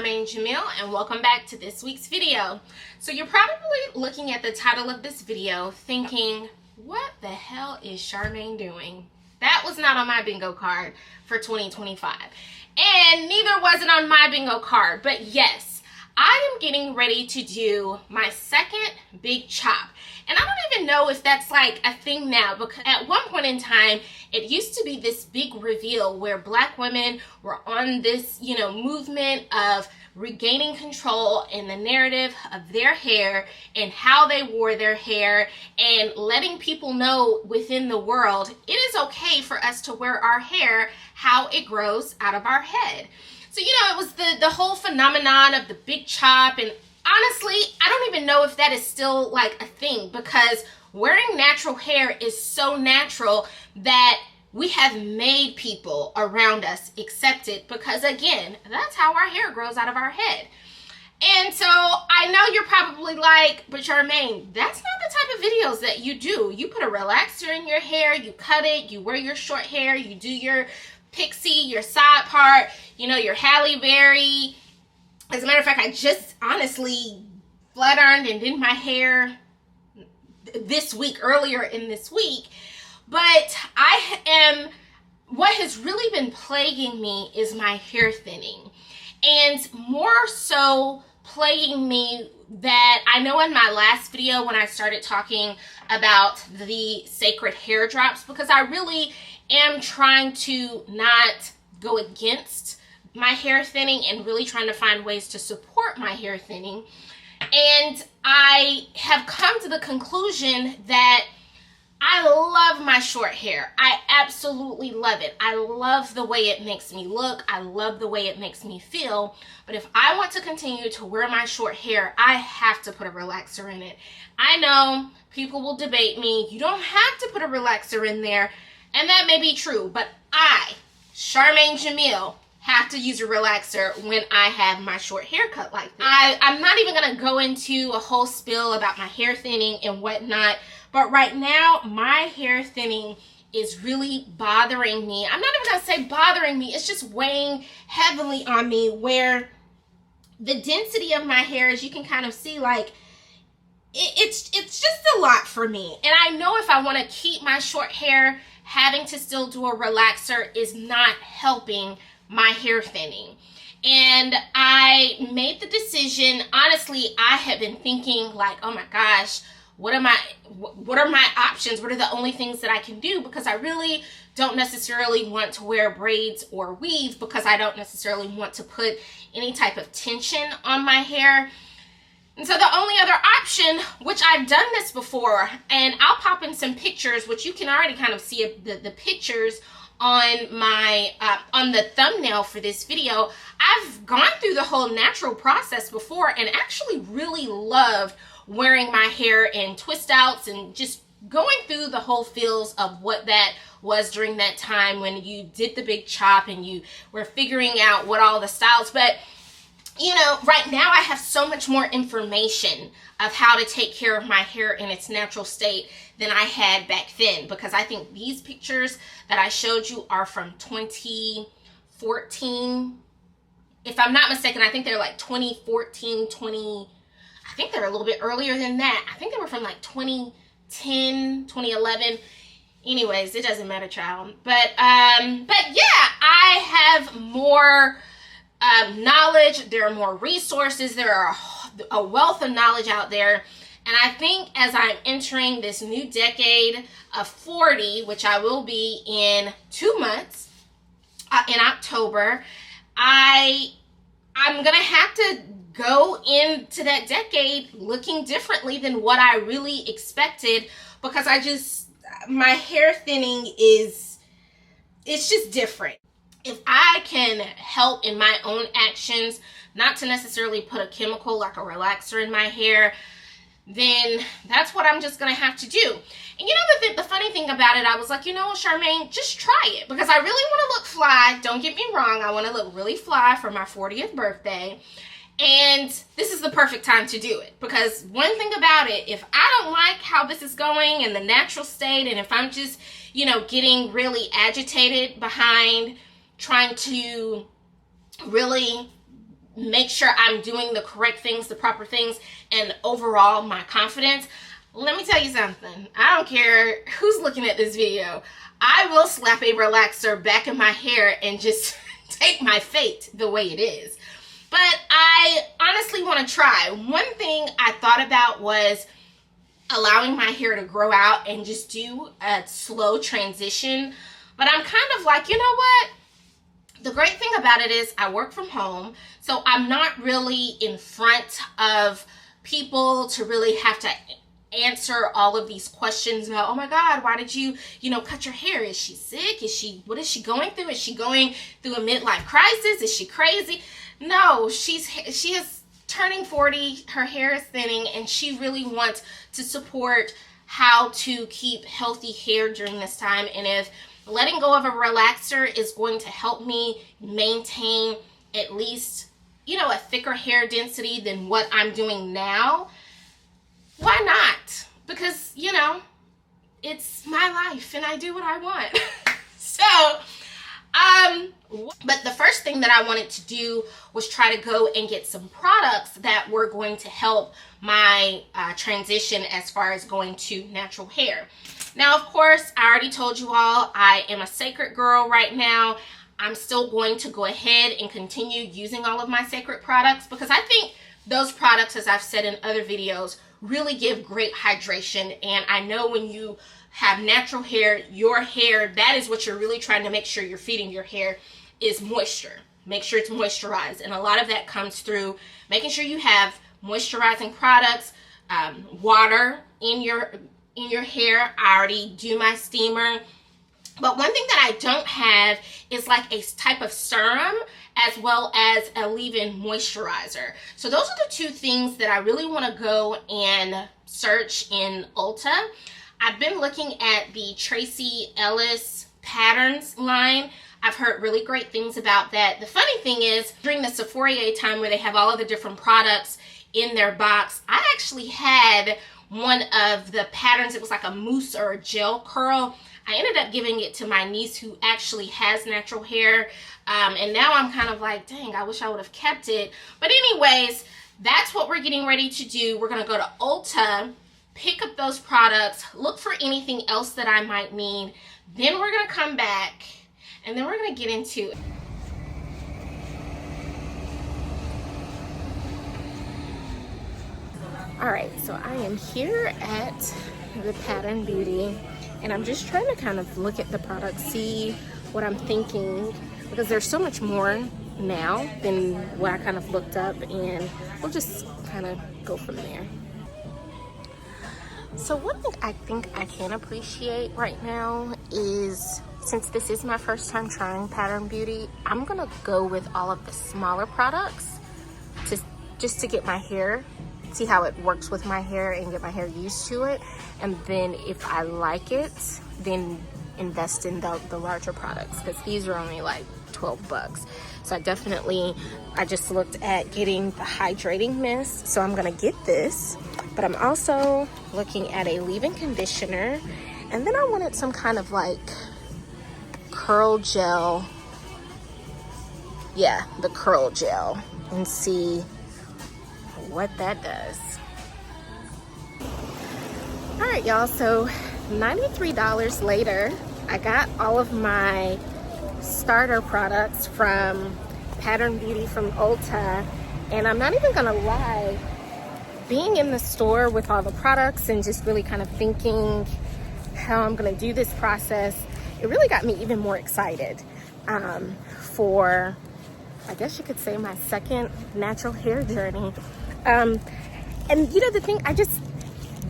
Charmaine Jamil, and welcome back to this week's video. So you're probably looking at the title of this video thinking, what the hell is Charmaine doing? That was not on my bingo card for 2025. And neither was it on my bingo card. But yes, I am getting ready to do my second big chop. And I don't even know if that's like a thing now, because at one point in time, it used to be this big reveal where Black women were on this, movement of regaining control in the narrative of their hair and how they wore their hair, and letting people know within the world it is okay for us to wear our hair how it grows out of our head. So, it was the whole phenomenon of the big chop, and honestly, I don't even know if that is still like a thing, because wearing natural hair is so natural that we have made people around us accept it, because again, that's how our hair grows out of our head. And so I know you're probably like, but Charmaine, that's not the type of videos that you do. You put a relaxer in your hair, you cut it, you wear your short hair, you do your pixie, your side part, your Halle Berry. As a matter of fact, I just honestly flat ironed and did my hair this week, earlier in this week. But what has really been plaguing me is my hair thinning. And more so plaguing me that I know in my last video when I started talking about the sacred hair drops, because I really am trying to not go against my hair thinning and really trying to find ways to support my hair thinning. And I have come to the conclusion that I love my short hair. I absolutely love it. I love the way it makes me look. I love the way it makes me feel. But if I want to continue to wear my short hair, I have to put a relaxer in it. I know people will debate me. You don't have to put a relaxer in there. And that may be true. But I, Charmaine Jamil, have to use a relaxer when I have my short haircut like this. I'm not even going to go into a whole spiel about my hair thinning and whatnot. But right now, my hair thinning is really bothering me. I'm not even going to say bothering me. It's just weighing heavily on me, where the density of my hair, as you can kind of see, like, it's just a lot for me. And I know if I want to keep my short hair, having to still do a relaxer is not helping my hair thinning. And I made the decision. Honestly, I have been thinking like, oh my gosh, what are my options? What are the only things that I can do? Because I really don't necessarily want to wear braids or weaves, because I don't necessarily want to put any type of tension on my hair. And so the only other option, which I've done this before, and I'll pop in some pictures, which you can already kind of see the pictures on my on the thumbnail for this video. I've gone through the whole natural process before and actually really loved wearing my hair in twist outs and just going through the whole feels of what that was during that time when you did the big chop and you were figuring out what all the styles. But right now I have so much more information of how to take care of my hair in its natural state than I had back then, because I think these pictures that I showed you are from 2014. If I'm not mistaken, I think they're like 2014, I think they're a little bit earlier than that. I think they were from like 2010, 2011. Anyways, it doesn't matter, child. But yeah, I have more knowledge. There are more resources. There are a wealth of knowledge out there. And I think as I'm entering this new decade of 40, which I will be in 2 months, in October, I'm going to have to go into that decade looking differently than what I really expected, because my hair thinning it's just different. If I can help in my own actions, not to necessarily put a chemical like a relaxer in my hair, then that's what I'm just going to have to do. And the funny thing about it, I was like, Charmaine, just try it, because I really want to look fly. Don't get me wrong. I want to look really fly for my 40th birthday. And this is the perfect time to do it, because one thing about it, if I don't like how this is going in the natural state, and if I'm just, getting really agitated behind trying to really make sure I'm doing the correct things, the proper things, and overall my confidence. Let me tell you something. I don't care who's looking at this video. I will slap a relaxer back in my hair and just take my fate the way it is. But I honestly want to try. One thing I thought about was allowing my hair to grow out and just do a slow transition. But I'm kind of like, you know what? The great thing about it is I work from home, so I'm not really in front of people to really have to answer all of these questions about, oh my God, why did you cut your hair? Is she sick? What is she going through? Is she going through a midlife crisis? Is she crazy? No, she is turning 40, her hair is thinning, and she really wants to support how to keep healthy hair during this time. And if letting go of a relaxer is going to help me maintain at least, a thicker hair density than what I'm doing now, why not? Because, it's my life and I do what I want. But the first thing that I wanted to do was try to go and get some products that were going to help my transition as far as going to natural hair. Now, of course, I already told you all I am a sacred girl right now. I'm still going to go ahead and continue using all of my sacred products because I think those products, as I've said in other videos, really give great hydration. And I know when you have natural hair, your hair, that is what you're really trying to make sure you're feeding your hair is moisture. Make sure it's moisturized. And a lot of that comes through making sure you have moisturizing products, water in your hair. I already do my steamer. But one thing that I don't have is like a type of serum as well as a leave-in moisturizer. So those are the two things that I really want to go and search in Ulta. I've been looking at the Tracy Ellis Patterns line. I've heard really great things about that. The funny thing is, during the Sephora time where they have all of the different products in their box, I actually had one of the patterns. It was like a mousse or a gel curl. I ended up giving it to my niece who actually has natural hair. And now I'm kind of like, dang, I wish I would have kept it. But anyways, that's what we're getting ready to do. We're going to go to Ulta, pick up those products, look for anything else that I might need. Then we're going to come back and then we're going to get into it. All right, so I am here at the Pattern Beauty. And I'm just trying to kind of look at the products, see what I'm thinking, because there's so much more now than what I kind of looked up, and we'll just kind of go from there. So one thing I think I can appreciate right now is, since this is my first time trying Pattern Beauty, I'm gonna go with all of the smaller products just to get my hair, see how it works with my hair and get my hair used to it. And then if I like it, then invest in the larger products, because these are only like 12 bucks. So I just looked at getting the hydrating mist, so I'm gonna get this. But I'm also looking at a leave-in conditioner, and then I wanted some kind of like curl gel. Yeah, the curl gel, and see what that does. All right, y'all, so $93 later, I got all of my starter products from Pattern Beauty from Ulta, and I'm not even gonna lie, being in the store with all the products and just really kind of thinking how I'm gonna do this process, it really got me even more excited for, I guess you could say, my second natural hair journey. And the thing,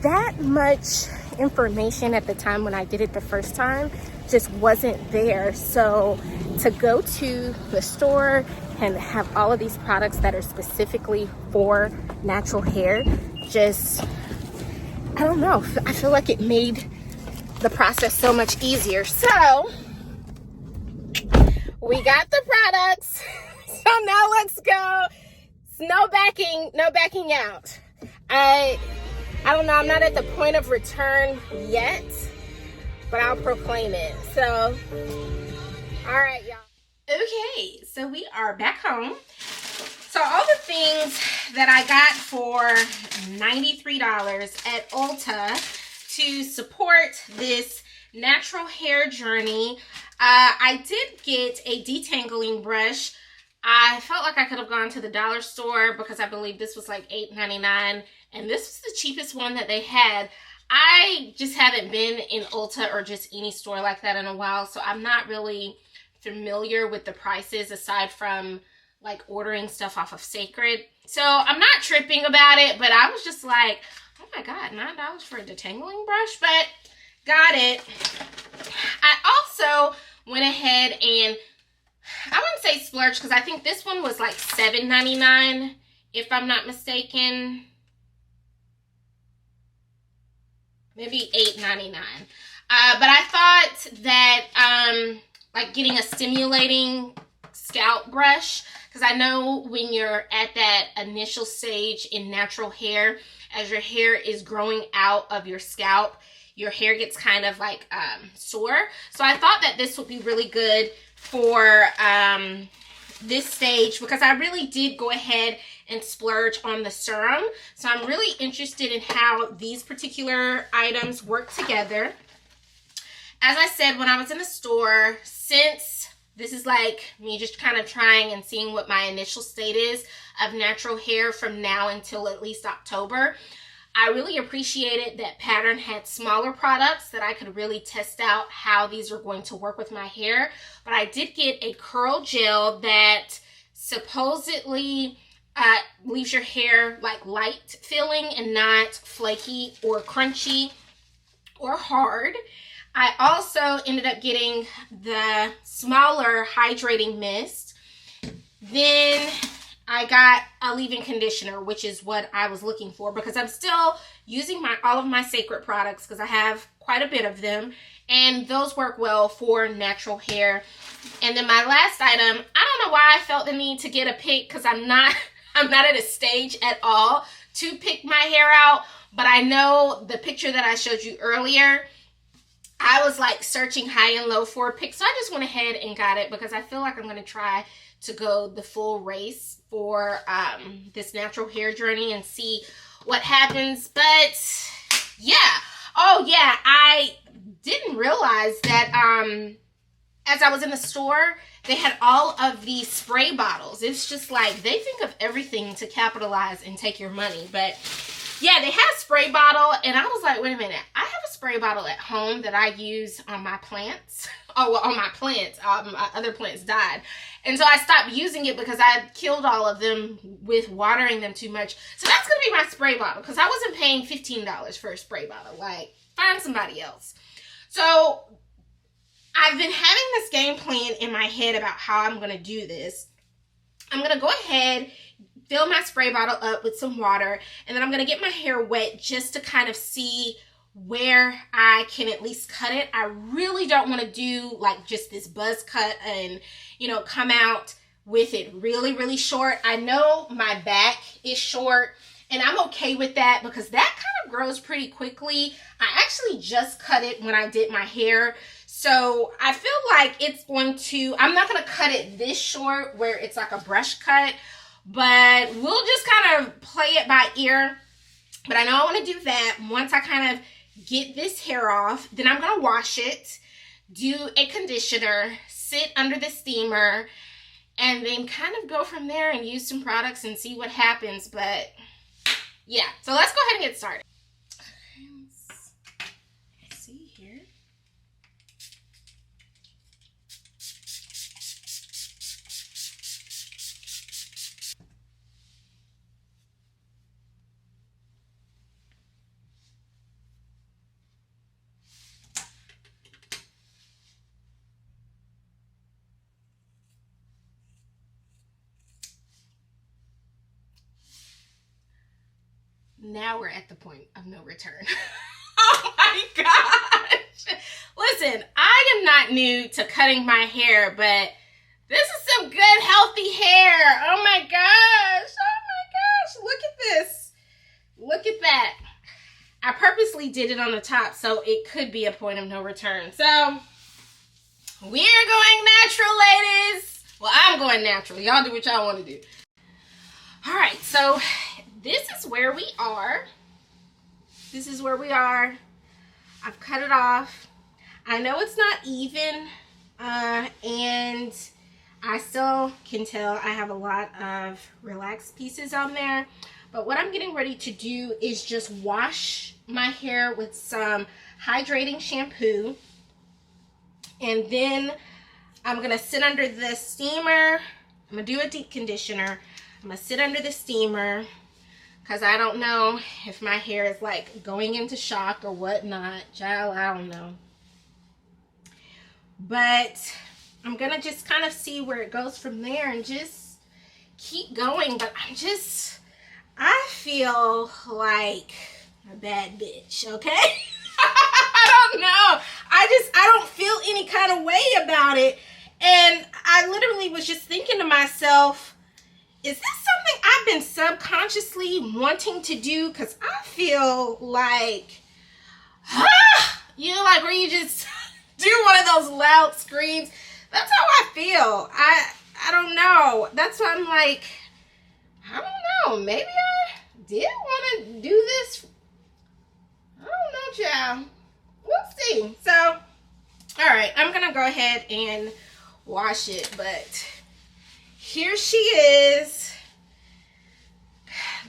that much information at the time when I did it the first time just wasn't there. So to go to the store and have all of these products that are specifically for natural hair, I don't know, I feel like it made the process so much easier. So we got the products, so now let's go. No backing out. I don't know, I'm not at the point of return yet, but I'll proclaim it. So, all right, y'all. Okay, so we are back home. So all the things that I got for $93 at Ulta to support this natural hair journey, I did get a detangling brush. I felt like I could have gone to the dollar store because I believe this was like $8.99, and this was the cheapest one that they had. I just haven't been in Ulta or just any store like that in a while, so I'm not really familiar with the prices aside from like ordering stuff off of Sacred. So I'm not tripping about it, but I was just like, oh my God, $9 for a detangling brush, but got it. I also went ahead and, I wouldn't say splurge, because I think this one was like $7.99 if I'm not mistaken. Maybe $8.99. But I thought that like getting a stimulating scalp brush, because I know when you're at that initial stage in natural hair, as your hair is growing out of your scalp, your hair gets kind of like sore. So I thought that this would be really good for this stage, because I really did go ahead and splurge on the serum. So I'm really interested in how these particular items work together. As I said, when I was in the store, since this is like me just kind of trying and seeing what my initial state is of natural hair from now until at least October, I really appreciated that Pattern had smaller products that I could really test out how these are going to work with my hair. But I did get a curl gel that supposedly leaves your hair like light feeling and not flaky or crunchy or hard. I also ended up getting the smaller hydrating mist. Then I got a leave-in conditioner, which is what I was looking for, because I'm still using all of my Sacred products because I have quite a bit of them, and those work well for natural hair. And then my last item, I don't know why I felt the need to get a pick, because I'm not at a stage at all to pick my hair out, but I know the picture that I showed you earlier, I was like searching high and low for a pick, so I just went ahead and got it because I feel like I'm going to try to go the full race for this natural hair journey and see what happens. But yeah, oh yeah, I didn't realize that as I was in the store, they had all of these spray bottles. It's just like they think of everything to capitalize and take your money. But yeah, they had a spray bottle, and I was like, wait a minute, I have a spray bottle at home that I use on my plants. Oh, well, on my plants. My other plants died. And so I stopped using it because I killed all of them with watering them too much. So that's going to be my spray bottle, because I wasn't paying $15 for a spray bottle. Like, find somebody else. So I've been having this game plan in my head about how I'm going to do this. I'm going to go ahead, fill my spray bottle up with some water, and then I'm going to get my hair wet just to kind of see where I can at least cut it. I really don't want to do like just this buzz cut and, you know, come out with it really, really short. I know my back is short, and I'm okay with that because that kind of grows pretty quickly. I actually just cut it when I did my hair. So I feel like it's going to, I'm not going to cut it this short where it's like a brush cut, but we'll just kind of play it by ear. But I know I want to do that. Once I kind of get this hair off, then I'm going to wash it, do a conditioner, sit under the steamer, and then kind of go from there and use some products and see what happens. But yeah, so let's go ahead and get started. Let's see here. Now we're at the point of no return. Oh my gosh. Listen, I am not new to cutting my hair, but this is some good, healthy hair. Oh my gosh. Oh my gosh. Look at this. Look at that. I purposely did it on the top so it could be a point of no return. So we're going natural, ladies. Well, I'm going natural. Y'all do what y'all want to do. so this is where we are. This is where we are. I've cut it off. I know it's not even, and I still can tell I have a lot of relaxed pieces on there. But what I'm getting ready to do is just wash my hair with some hydrating shampoo. And then I'm going to sit under the steamer. I'm going to do a deep conditioner. I'm going to sit under the steamer because I don't know if my hair is like going into shock or whatnot. Child, I don't know. But I'm going to just kind of see where it goes from there and just keep going. But I feel like a bad bitch, okay? I don't know. I don't feel any kind of way about it. And I literally was just thinking to myself, is this something I've been subconsciously wanting to do? Because I feel like, you know, like where you just do one of those loud screams. That's how I feel. I don't know. That's why I'm like, I don't know. Maybe I did want to do this. I don't know, child. We'll see. So, all right. I'm going to go ahead and wash it. But here she is.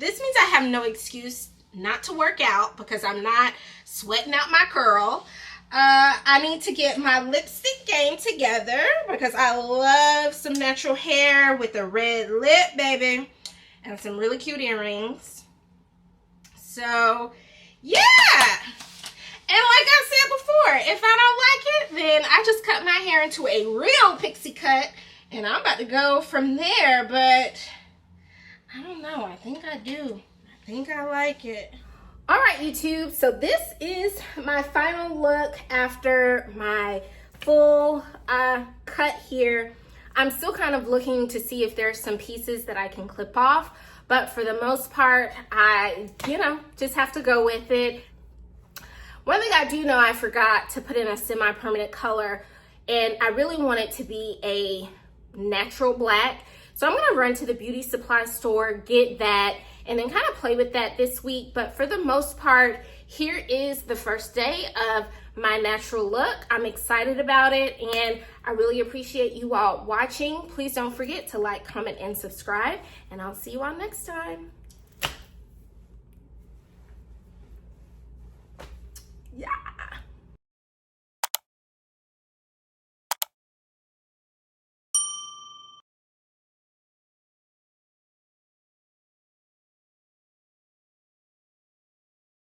This means I have no excuse not to work out because I'm not sweating out my curl. I need to get my lipstick game together because I love some natural hair with a red lip, baby. And some really cute earrings. So, yeah. And like I said before, if I don't like it, then I just cut my hair into a real pixie cut. And I'm about to go from there. But I don't know. I think I do. I think I like it. All right, YouTube. So this is my final look after my full cut here. I'm still kind of looking to see if there's some pieces that I can clip off. But for the most part, I, just have to go with it. One thing I do know, I forgot to put in a semi-permanent color. And I really want it to be a natural black. So I'm going to run to the beauty supply store, get that, and then kind of play with that this week. But for the most part, here is the first day of my natural look. I'm excited about it, and I really appreciate you all watching. Please don't forget to like, comment, and subscribe, and I'll see you all next time.